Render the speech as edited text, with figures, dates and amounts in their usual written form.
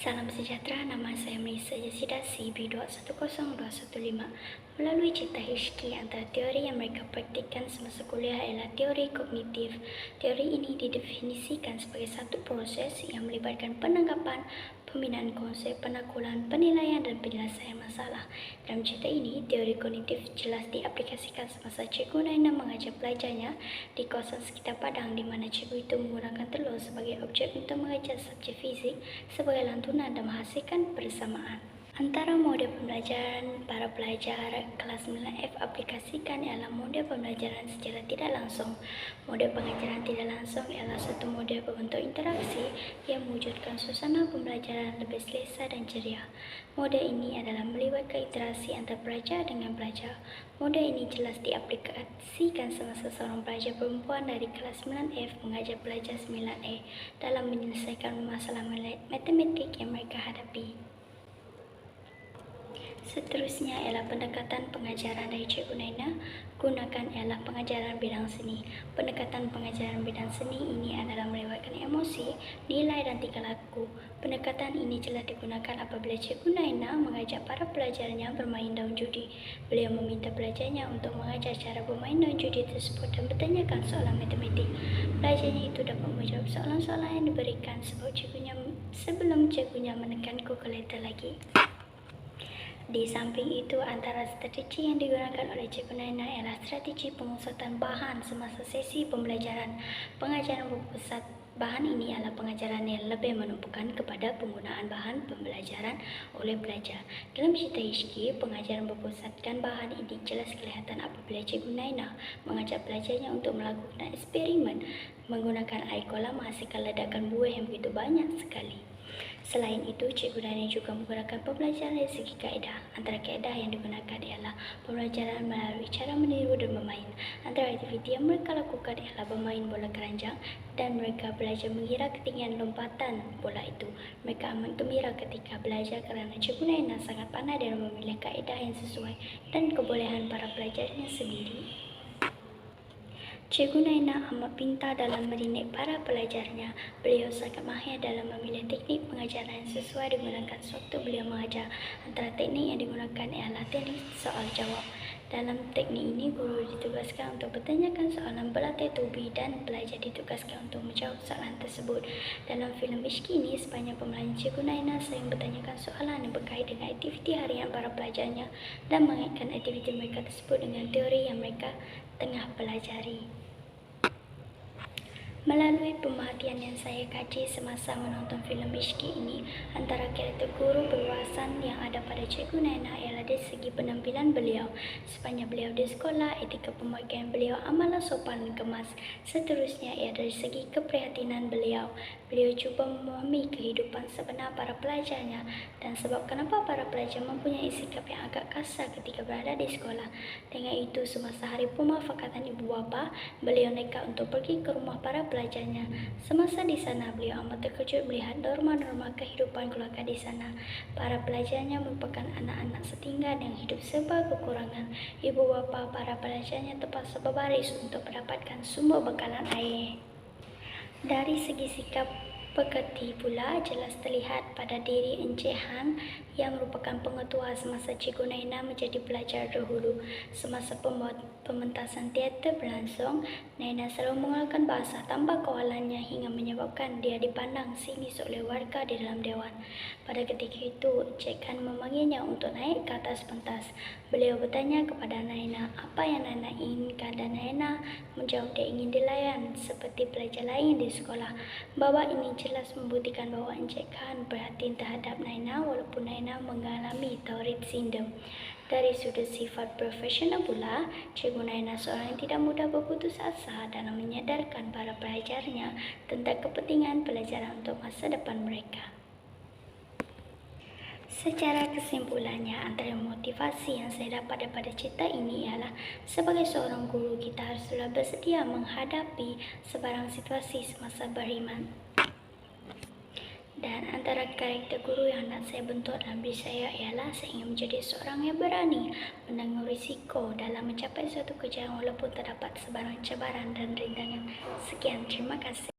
Salam sejahtera, nama saya Melissa Jasida CB210215. Melalui cerita Hirschki, antara teori yang mereka praktikkan semasa kuliah ialah teori kognitif. Teori ini didefinisikan sebagai satu proses yang melibatkan penangkapan, pembinaan konsep, penakulan, penilaian dan penyelesaian masalah. Dalam cerita ini, teori kognitif jelas diaplikasikan semasa Cikgu Naina mengajar pelajarnya di kawasan sekitar Padang, di mana cikgu itu menggunakan telur sebagai objek untuk mengajar subjek fizik sebagai lantunan dan menghasilkan persamaan. Antara model pembelajaran para pelajar kelas 9F aplikasikan ialah model pembelajaran secara tidak langsung. Model pengajaran tidak langsung ialah satu model berbentuk interaksi yang mewujudkan suasana pembelajaran lebih selesa dan ceria. Model ini adalah melibatkan interaksi antara pelajar dengan pelajar. Model ini jelas diaplikasikan semasa seorang pelajar perempuan dari kelas 9F mengajar pelajar 9A dalam menyelesaikan masalah matematik yang mereka hadapi. Seterusnya ialah pendekatan pengajaran dari Cikgu Naina. Gunakan ialah pengajaran bidang seni. Pendekatan pengajaran bidang seni ini adalah melibatkan emosi, nilai dan tingkah laku. Pendekatan ini jelas digunakan apabila Cikgu Naina mengajak para pelajarnya bermain daun judi. Beliau meminta pelajarnya untuk mengajar cara bermain daun judi tersebut dan bertanyakan soalan matematik. Pelajarnya itu dapat menjawab soalan-soalan yang diberikan sebelum cikgunya menekan kalkulator lagi. Di samping itu, antara strategi yang digunakan oleh Cikgu Naina ialah strategi pemusatan bahan semasa sesi pembelajaran. Pengajaran berpusat bahan ini adalah pengajaran yang lebih menumpukan kepada penggunaan bahan pembelajaran oleh pelajar. Dalam cerita Hirschki, pengajaran berpusatkan bahan ini jelas kelihatan apabila Cikgu Naina mengajak pelajarnya untuk melakukan eksperimen menggunakan air kolam menghasilkan ledakan buih yang begitu banyak sekali. Selain itu, Cikgu Naina juga menggunakan pembelajaran dari segi kaedah. Antara kaedah yang digunakan ialah pembelajaran melalui cara meniru dan bermain. Antara aktiviti yang mereka lakukan ialah bermain bola keranjang dan mereka belajar mengira ketinggian lompatan bola itu. Mereka amat gembira ketika belajar kerana Cikgu Naina sangat pandai dalam memilih kaedah yang sesuai dan kebolehan para pelajarnya sendiri. Cikgu Naina amat pintar dalam mendidik para pelajarnya. Beliau sangat mahir dalam memilih teknik pengajaran yang sesuai digunakan sewaktu beliau mengajar. Antara teknik yang digunakan ialah teknik soal jawab. Dalam teknik ini, guru ditugaskan untuk bertanyakan soalan berlatar tubi dan pelajar ditugaskan untuk menjawab soalan tersebut. Dalam filem Hirschki ini, sepanjang pembelajaran Cikgu Naina sering bertanyakan soalan yang berkait dengan aktiviti harian para pelajarnya dan mengaitkan aktiviti mereka tersebut dengan teori yang mereka tengah pelajari. Melalui pemerhatian yang saya kaji semasa menonton filem Hirschki ini, antara karakter guru berwawasan yang ada pada Cikgu Naina ialah dari segi penampilan beliau. Sepanjang beliau di sekolah, etika pemakaian beliau amatlah sopan dan kemas. Seterusnya ialah dari segi keprihatinan beliau. Beliau cuba memahami kehidupan sebenar para pelajarnya dan sebab kenapa para pelajar mempunyai sikap yang agak kasar ketika berada di sekolah. Dengan itu, semasa hari pemufakatan ibu bapa, beliau nekat untuk pergi ke rumah para pelajarnya. Semasa di sana, beliau amat terkejut melihat norma-norma kehidupan keluarga di sana. Para pelajarnya merupakan anak-anak setinggal yang hidup serba kekurangan. Ibu bapa para pelajarnya terpaksa berbaris untuk mendapatkan sumber bekalan air. Dari segi sikap pekerti pula jelas terlihat pada diri Encik Han yang merupakan pengetua semasa Cikgu Naina menjadi pelajar dahulu. Semasa pementasan teater berlangsung, Naina selalu menggunakan bahasa tanpa kawalannya hingga menyebabkan dia dipandang sinis oleh warga di dalam dewan. Pada ketika itu, Encik Han memanggilnya untuk naik ke atas pentas. Beliau bertanya kepada Naina apa yang Naina inginkan dan Naina menjawab dia ingin dilayan seperti pelajar lain di sekolah. Baba ini jelas membuktikan bahawa Encik Han perhatian terhadap Naina walaupun Naina mengalami Tourette syndrome. Dari sudut sifat profesional pula, Cikgu Naina seorang yang tidak mudah berputus asa dalam menyadarkan para pelajarnya tentang kepentingan pelajaran untuk masa depan mereka. Secara kesimpulannya, antara motivasi yang saya dapat daripada cerita ini ialah sebagai seorang guru, kita haruslah bersedia menghadapi sebarang situasi semasa beriman. Dan antara karakter guru yang nak saya bentuk dalam diri saya ialah saya ingin menjadi seorang yang berani menanggung risiko dalam mencapai suatu kejayaan walaupun terdapat sebarang cabaran dan rintangan. Sekian, terima kasih.